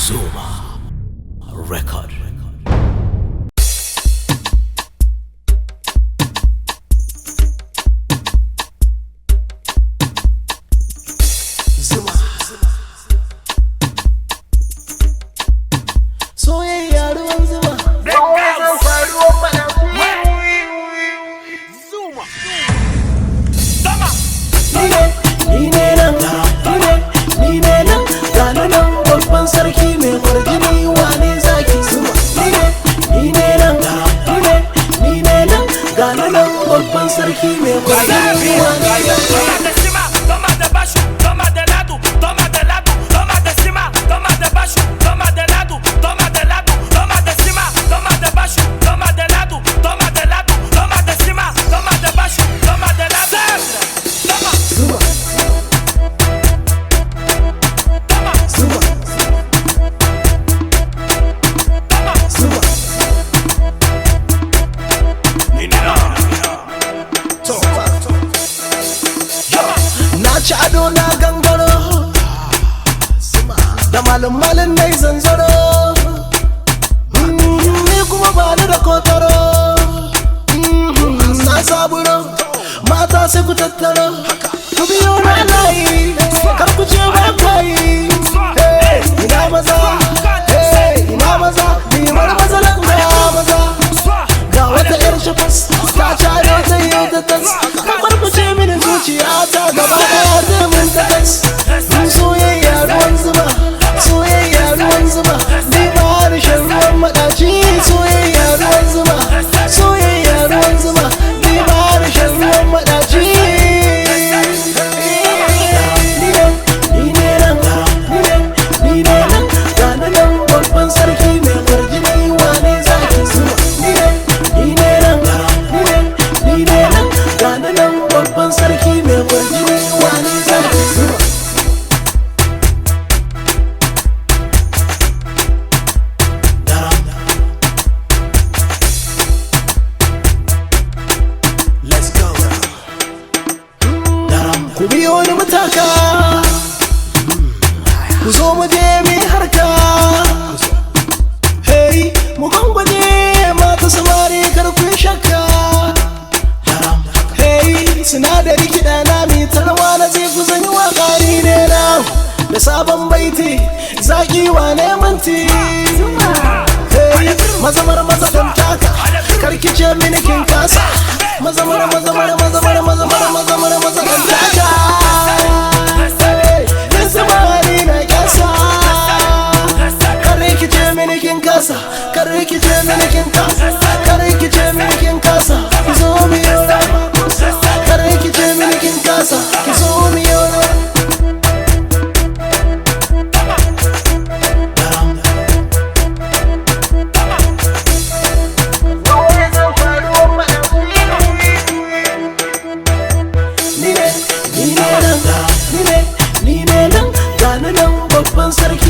Zuma Record. Zuma soyayya ruwan zuma. Zuma ni ne nan gani nan babban sarki mai kwarjini wane zaki. Zuma ni ne nan gani nan babban sarki mai kwarjini wane zaki. Toma de baixo, toma de lado, toma de lado, toma de cima, toma de baixo, toma de lado, toma de lado, toma de cima, toma de baixo, toma de lado, toma de lado, toma de cima, toma de baixo, toma de lado. Toma. Zuma. Toma. Zuma. Toma. Zuma. Na ci ado na gangaro da malin na yi zanzaro, ni kuma ba ni da kotaro. Na saburo mata sai ku tattaro, ku biyo na layi kar ku ce ba kwayi. Ina maza, ina maza, ni mar mazalan ga maza. Ga wata yar shafas ta ci ado ta yi ta tas, kamar ku ce mini zuciya ta gaba daya zai mun ta tas. Soyayya ruwan zuma, soyayya ruwan zuma, ni ba harshen ruwan maɗaci. Soyayya ruwan zuma, soyayya ruwan zuma, ni ba harshen ruwan maɗaci. Ni ne nan, gani nan babban sarki mai kwarjini wane zaki. Zuma ni ne nan, gani nan babban sarki mai kwarjini wane zaki. Zuma. Let's go. Ku biyo ni mutaka, ku zo mu je mu yi harka. Hey, mu gwangwaje mata samari kar ku yi shakka. Hey, sinadari kiɗa na mi tarwa na zai ku zanyi waƙari ne na da sabon baiti zaki wane manti. Hey, mazamar maza kan taka karkice mini kin kasa. Mazamar kan taka. Hey, yin samari na kyasa. Karkice mini kin kasa, karkice mini kin kasa, karkice mini kin kasa. Ki zo mu yi rawa, karkice mini kin kasa. Ki zo mu yi rawa. Ni ne nan, gani nan babban sarki